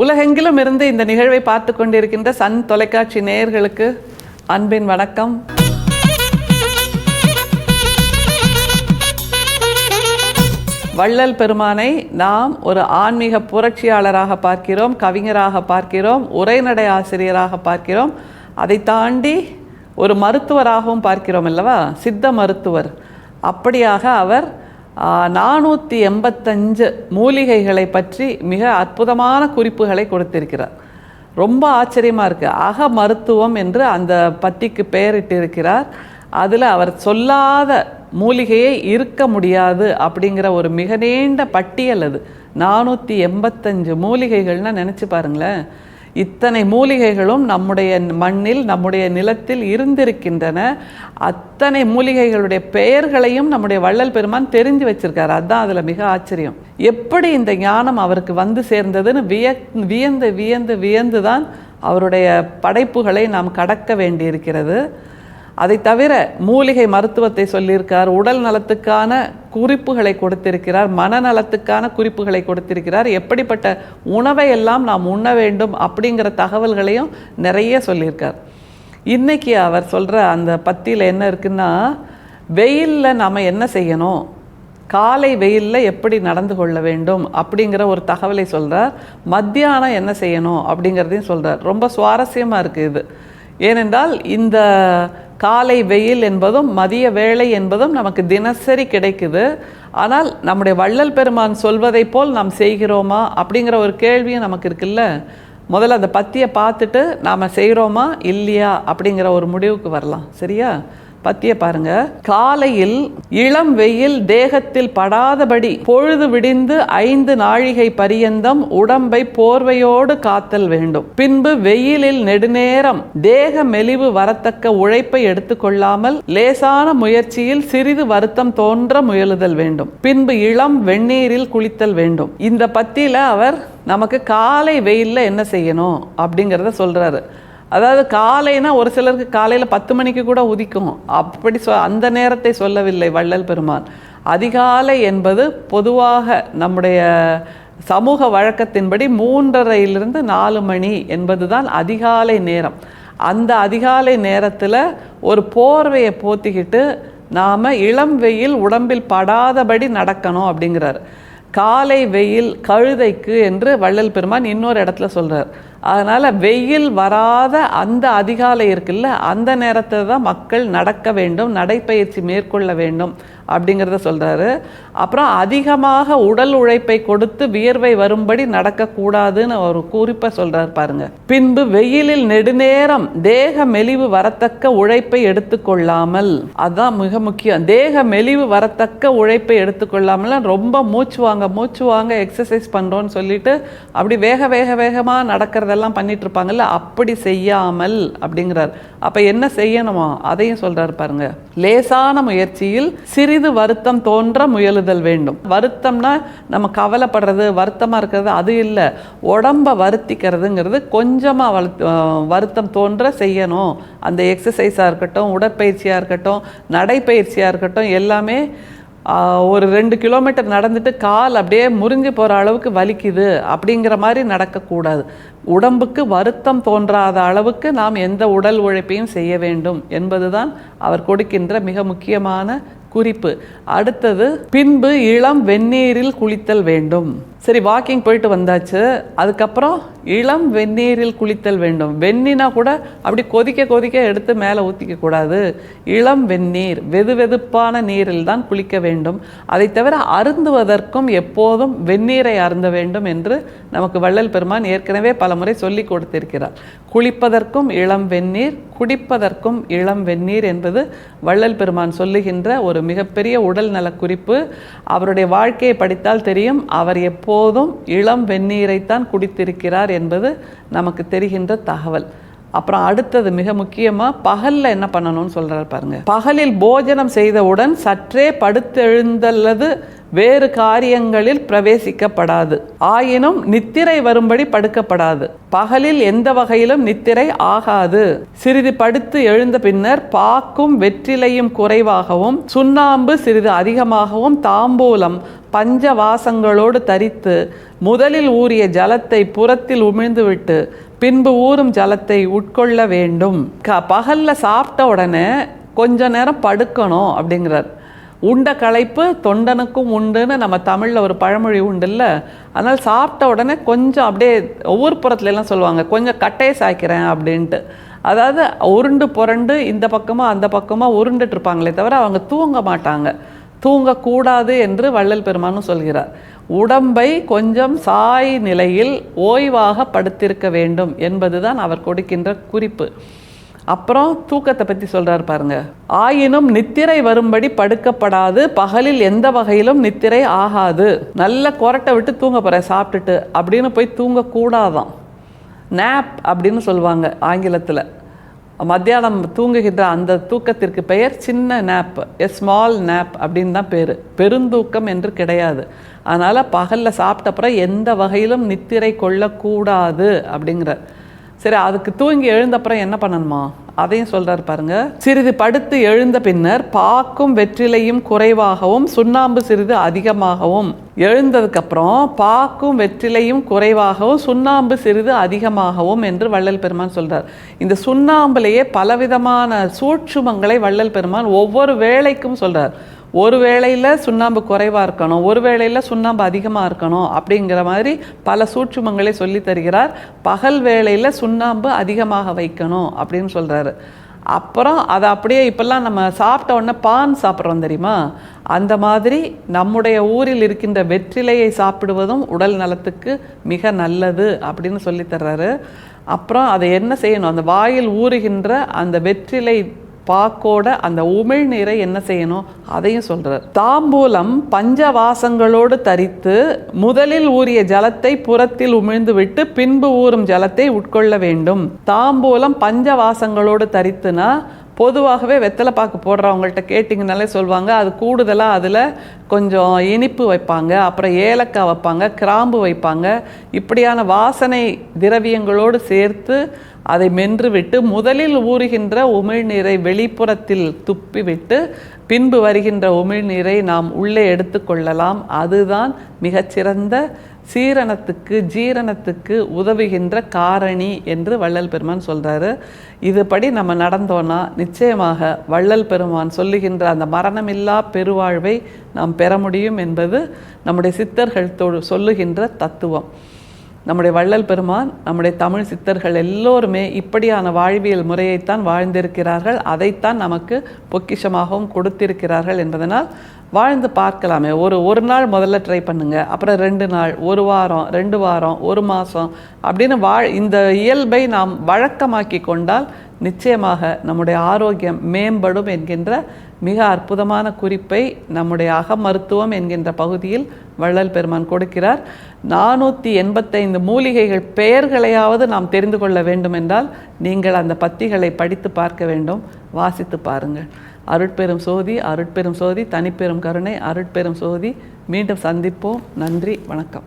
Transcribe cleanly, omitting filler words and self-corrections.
உலகெங்கிலும் இருந்து இந்த நிகழ்வை பார்த்து கொண்டிருக்கின்ற சன் தொலைக்காட்சி நேயர்களுக்கு அன்பின் வணக்கம். வள்ளல் பெருமானை நாம் ஒரு ஆன்மீக புரட்சியாளராக பார்க்கிறோம், கவிஞராக பார்க்கிறோம், உரைநடை ஆசிரியராக பார்க்கிறோம். அதை தாண்டி ஒரு மருத்துவராகவும் பார்க்கிறோம் அல்லவா, சித்த மருத்துவர். அப்படியாக அவர் 485 மூலிகைகளை பற்றி மிக அற்புதமான குறிப்புகளை கொடுத்திருக்கிறார். ரொம்ப ஆச்சரியமாக இருக்குது. அக மருத்துவம் என்று அந்த பத்திக்கு பெயரிட்டிருக்கிறார். அதில் அவர் சொல்லாத மூலிகையே இருக்க முடியாது அப்படிங்கிற ஒரு மிக நீண்ட பட்டியல் அது. 485 மூலிகைகள்னால் நினச்சி பாருங்களேன். இத்தனை மூலிகைகளும் நம்முடைய மண்ணில், நம்முடைய நிலத்தில் இருந்திருக்கின்றன. அத்தனை மூலிகைகளுடைய பெயர்களையும் நம்முடைய வள்ளல் பெருமான் தெரிஞ்சு வச்சிருக்காரு. அதுதான் அதில் மிக ஆச்சரியம். எப்படி இந்த ஞானம் அவருக்கு வந்து சேர்ந்ததுன்னு வியந்து வியந்து வியந்து தான் அவருடைய படைப்புகளை நாம் கடக்க வேண்டியிருக்கிறது. அதை தவிர மூலிகை மருத்துவத்தை சொல்லியிருக்கார், உடல் நலத்துக்கான குறிப்புகளை கொடுத்திருக்கிறார், மனநலத்துக்கான குறிப்புகளை கொடுத்திருக்கிறார், எப்படிப்பட்ட உணவை எல்லாம் நாம் உண்ண வேண்டும் அப்படிங்கிற தகவல்களையும் நிறைய சொல்லியிருக்கார். இன்றைக்கி அவர் சொல்கிற அந்த பத்தியில் என்ன இருக்குன்னா, வெயிலில் நாம் என்ன செய்யணும், காலை வெயிலில் எப்படி நடந்து கொள்ள வேண்டும் அப்படிங்கிற ஒரு தகவலை சொல்கிறார். மத்தியானம் என்ன செய்யணும் அப்படிங்கிறதையும் சொல்கிறார். ரொம்ப சுவாரஸ்யமாக இருக்குது இது. ஏனென்றால் இந்த காலை வெயில் என்பதும் மதிய வேளை என்பதும் நமக்கு தினசரி கிடைக்குது. ஆனால் நம்முடைய வள்ளல் பெருமான் சொல்வதை போல் நாம் செய்கிறோமா அப்படிங்கிற ஒரு கேள்வியும் நமக்கு இருக்குல்ல. முதல்ல அந்த பத்தியை பார்த்துட்டு நாம் செய்கிறோமா இல்லையா அப்படிங்கிற ஒரு முடிவுக்கு வரலாம். சரியா? பத்திய பாருங்க. காலையில் இளம் வெயில் தேகத்தில் படாதபடி பொழுது விடிந்து 5 நாழிகை பரியந்தம் உடம்பை போர்வையோடு காத்தல் வேண்டும். பின்பு வெயிலில் நெடுநேரம் தேக மெலிவு வரத்தக்க உழைப்பை எடுத்துக்கொள்ளாமல் லேசான முயற்சியில் சிறிது வருத்தம் தோன்ற முயலுதல் வேண்டும். பின்பு இளம் வெந்நீரில் குளித்தல் வேண்டும். இந்த பத்தியில அவர் நமக்கு காலை வெயிலில் என்ன செய்யணும் அப்படிங்கிறத சொல்றாரு. அதாவது காலைனா ஒரு சிலருக்கு காலையில் 10 மணிக்கு கூட உதிக்கும். அப்படி அந்த நேரத்தை சொல்லவில்லை வள்ளல் பெருமான். அதிகாலை என்பது பொதுவாக நம்முடைய சமூக வழக்கத்தின்படி 3:30 to 4 மணி என்பது தான் அதிகாலை நேரம். அந்த அதிகாலை நேரத்தில் ஒரு போர்வையை போத்திக்கிட்டு நாம் இளம் வெயில் உடம்பில் படாதபடி நடக்கணும் அப்படிங்கிறார். காலை வெயில் கழுதைக்கு என்று வள்ளல் பெருமான் இன்னொரு இடத்துல சொல்கிறார். அதனால் வெயில் வராத அந்த அதிகாலை இருக்குல்ல, அந்த நேரத்தில் தான் மக்கள் நடக்க வேண்டும், நடைப்பயிற்சி மேற்கொள்ள வேண்டும் அப்படிங்கிறத சொல்கிறாரு. அப்புறம் அதிகமாக உடல் உழைப்பை கொடுத்து வியர்வை வரும்படி நடக்கக்கூடாதுன்னு ஒரு குறிப்பை சொல்கிறார் பாருங்க. பின்பு வெயிலில் நெடுநேரம் தேக மெலிவு வரத்தக்க உழைப்பை எடுத்துக்கொள்ளாமல், அதுதான் மிக முக்கியம். தேக மெலிவு வரத்தக்க உழைப்பை எடுத்துக்கொள்ளாமல் ரொம்ப மூச்சு வாங்க எக்ஸசைஸ் பண்ணுறோன்னு சொல்லிட்டு அப்படி வேகமாக நடக்கிறதெல்லாம் பண்ணிட்டு இருப்பாங்கல்ல, அப்படி செய்யாமல் அப்படிங்கிறார். அப்போ என்ன செய்யணுமா அதையும் சொல்கிறார் பாருங்க. லேசான முயற்சியில் சிறிது வருத்தம் தோன்ற முயலுதல் வேண்டும். வருத்தம்னா நம்ம கவலைப்படுறது, வருத்தமாக இருக்கிறது அது இல்லை. உடம்பை வருத்திக்கிறதுங்கிறது கொஞ்சமாக வருத்தம் தோன்ற செய்யணும். அந்த எக்ஸசைஸாக இருக்கட்டும், உடற்பயிற்சியாக இருக்கட்டும், நடைப்பயிற்சியாக இருக்கட்டும், எல்லாமே ஒரு 2 கிலோமீட்டர் நடந்துட்டு கால் அப்படியே முறிஞ்சு போகிற அளவுக்கு வலிக்குது அப்படிங்கிற மாதிரி நடக்கக்கூடாது. உடம்புக்கு வருத்தம் தோன்றாத அளவுக்கு நாம் எந்த உடல் உழைப்பையும் செய்ய வேண்டும் என்பதுதான் அவர் கொடுக்கின்ற மிக முக்கியமான குறிப்பு. அடுத்தது, பின்பு இளம் வெந்நீரில் குளித்தல் வேண்டும். சரி, வாக்கிங் போயிட்டு வந்தாச்சு. அதுக்கப்புறம் இளம் வெந்நீரில் குளித்தல் வேண்டும். வெந்நினா கூட அப்படி கொதிக்க எடுத்து மேலே ஊற்றிக்க கூடாது. இளம் வெந்நீர், வெதுவெதுப்பான நீரில் தான் குளிக்க வேண்டும். அதை தவிர அருந்துவதற்கும் எப்போதும் வெந்நீரை அருந்த வேண்டும் என்று நமக்கு வள்ளல் பெருமான் ஏற்கனவே பல முறை சொல்லி கொடுத்திருக்கிறார். குளிப்பதற்கும் இளம் வெந்நீர், குடிப்பதற்கும் இளம் வெந்நீர் என்பது வள்ளல் பெருமான் சொல்லுகின்ற ஒரு மிகப்பெரிய உடல் நல குறிப்பு. அவருடைய வாழ்க்கையை படித்தால் தெரியும். அவர் எப்போதும் இளம் வெந்நீரைத்தான் குடித்திருக்கிறார் என்பது நமக்கு தெரிகின்ற தகவல். அப்புறம் அடுத்தது மிக முக்கியமாக பகலில் என்ன பண்ணணும்னு சொல்கிறார் பாருங்க. பகலில் போஜனம் செய்தவுடன் சற்றே படுத்தெழுந்தல்லது வேறு காரியங்களில் பிரவேசிக்கப்படாது. ஆயினும் நித்திரை வரும்படி படுக்கப்படாது. பகலில் எந்த வகையிலும் நித்திரை ஆகாது. சிறிது படுத்து எழுந்த பின்னர் பாக்கும் வெற்றிலையும் குறைவாகவும் சுண்ணாம்பு சிறிது அதிகமாகவும் தாம்பூலம் பஞ்சவாசங்களோடு தரித்து முதலில் ஊறிய ஜலத்தை புறத்தில் உமிழ்ந்துவிட்டு பின்பு ஊறும் ஜலத்தை உட்கொள்ள வேண்டும். பகல்ல சாப்பிட்ட உடனே கொஞ்ச நேரம் படுக்கணும் அப்படிங்கிறார். உண்ட களைப்பு தொண்டனுக்கும் உண்டுன்னு நம்ம தமிழில் ஒரு பழமொழி உண்டுல்ல. அதனால் சாப்பிட்ட உடனே கொஞ்சம் அப்படியே ஒவ்வொரு புறத்துலலாம் சொல்லுவாங்க, கொஞ்சம் கட்டையை சாய்க்கிறேன் அப்படின்ட்டு. அதாவது உருண்டு புரண்டு இந்த பக்கமாக அந்த பக்கமாக உருண்டுட்டு இருப்பாங்களே தவிர அவங்க தூங்க மாட்டாங்க. தூங்கக்கூடாது என்று வள்ளல் பெருமானும் சொல்கிறார். உடம்பை கொஞ்சம் சாய் நிலையில் ஓய்வாக படுத்திருக்க வேண்டும் என்பதுதான் அவர் கொடுக்கின்ற குறிப்பு. அப்புறம் தூக்கத்தை பற்றி சொல்கிறார் பாருங்க. ஆயினும் நித்திரை வரும்படி படுக்கப்படாது. பகலில் எந்த வகையிலும் நித்திரை ஆகாது. நல்ல கொரட்டை விட்டு தூங்க போகிறேன் சாப்பிட்டுட்டு அப்படின்னு போய் தூங்கக்கூடாதான். நேப் அப்படின்னு சொல்லுவாங்க ஆங்கிலத்தில். மத்தியானம் தூங்குகின்ற அந்த தூக்கத்திற்கு பெயர் சின்ன நேப், எ ஸ்மால் நேப் அப்படின்னு தான் பேர். பெருந்தூக்கம் என்று கிடையாது. அதனால் பகலில் சாப்பிட்டப்புறம் எந்த வகையிலும் நித்திரை கொள்ளக்கூடாது அப்படிங்கிறார். சரி, அதுக்கு தூங்கி எழுந்தப்புறம் என்ன பண்ணணுமா அதையும் சொல்கிறார் பாருங்க. சிறிது படுத்து எழுந்த பின்னர் பாக்கும் வெற்றிலையும் குறைவாகவும் சுண்ணாம்பு சிறிது அதிகமாகவும். எழுந்ததுக்கப்புறம் பாக்கும் வெற்றிலையும் குறைவாகவும் சுண்ணாம்பு சிறிது அதிகமாகவும் என்று வள்ளல் பெருமான் சொல்கிறார். இந்த சுண்ணாம்புலேயே பலவிதமான சூட்சுமங்களை வள்ளல் பெருமான் ஒவ்வொரு வேளைக்கும் சொல்கிறார். ஒரு வேளையில் சுண்ணாம்பு குறைவாக இருக்கணும், ஒரு வேளையில் சுண்ணாம்பு அதிகமாக இருக்கணும் அப்படிங்கிற மாதிரி பல சூட்சுமங்களை சொல்லி தருகிறார். பகல் வேளையில் சுண்ணாம்பு அதிகமாக வைக்கணும் அப்படின்னு சொல்கிறாரு. அப்புறம் அதை அப்படியே இப்போல்லாம் நம்ம சாப்பிட்ட உடனே பான் சாப்பிட்றோம் தெரியுமா, அந்த மாதிரி நம்முடைய ஊரில் இருக்கின்ற வெற்றிலையை சாப்பிடுவதும் உடல் நலத்துக்கு மிக நல்லது அப்படின்னு சொல்லி தர்றாரு. அப்புறம் அதை என்ன செய்யணும், அந்த வாயில் ஊறுகின்ற அந்த வெற்றிலை பாக்கோட அந்த உமிழ்நீரை என்ன செய்யணும் அதையும் சொல்றார். தாம்பூலம் பஞ்சவாசங்களோடு தரித்து முதலில் ஊறிய ஜலத்தை புறத்தில் உமிழ்ந்து விட்டு பின்பு ஊறும் ஜலத்தை உட்கொள்ள வேண்டும். தாம்பூலம் பஞ்சவாசங்களோடு தரித்துனா பொதுவாகவே வெத்தலை பாக்கு போடுறவங்கள்ட்ட கேட்டிங்கனாலே சொல்லுவாங்க, அது கூடுதலாக அதில் கொஞ்சம் இனிப்பு வைப்பாங்க, அப்புறம் ஏலக்காய் வைப்பாங்க, கிராம்பு வைப்பாங்க. இப்படியான வாசனை திரவியங்களோடு சேர்த்து அதை மென்று விட்டு முதலில் ஊறுகின்ற உமிழ்நீரை வெளிப்புறத்தில் துப்பி விட்டு பின்பு வருகின்ற உமிழ்நீரை நாம் உள்ளே எடுத்து கொள்ளலாம். அதுதான் மிகச்சிறந்த சீரணத்துக்கு ஜீரணத்துக்கு உதவுகின்ற காரணி என்று வள்ளல் பெருமான் சொல்கிறாரு. இதுபடி நம்ம நடந்தோன்னா நிச்சயமாக வள்ளல் பெருமான் சொல்லுகின்ற அந்த மரணமில்லா பெருவாழ்வை நாம் பெற முடியும் என்பது நம்முடைய சித்தர்கள் சொல்லுகின்ற தத்துவம். நம்முடைய வள்ளல் பெருமான், நம்முடைய தமிழ் சித்தர்கள் எல்லோருமே இப்படியான வாழ்வியல் முறையைத்தான் வாழ்ந்திருக்கிறார்கள். அதைத்தான் நமக்கு பொக்கிஷமாகவும் கொடுத்திருக்கிறார்கள் என்பதனால் வாழ்ந்து பார்க்கலாமே. ஒரு நாள் முதல்ல ட்ரை பண்ணுங்க, அப்புறம் 2 நாள், 1 வாரம், 2 வாரம், 1 மாதம் அப்படின்னு இந்த இயல்பை நாம் வழக்கமாக்கி கொண்டால் நிச்சயமாக நம்முடைய ஆரோக்கியம் மேம்படும் என்கின்ற மிக அற்புதமான குறிப்பை நம்முடைய அகமருத்துவம் என்கின்ற பகுதியில் வள்ளல் பெருமான் கொடுக்கிறார். 485 மூலிகைகள் பெயர்களையாவது நாம் தெரிந்து கொள்ள வேண்டும் என்றால் நீங்கள் அந்த பத்திகளை படித்து பார்க்க வேண்டும், வாசித்து பாருங்கள். அருட்பெரும் சோதி, அருட்பெரும் சோதி, தனிப்பெரும் கருணை, அருட்பெரும் சோதி. மீண்டும் சந்திப்போம். நன்றி, வணக்கம்.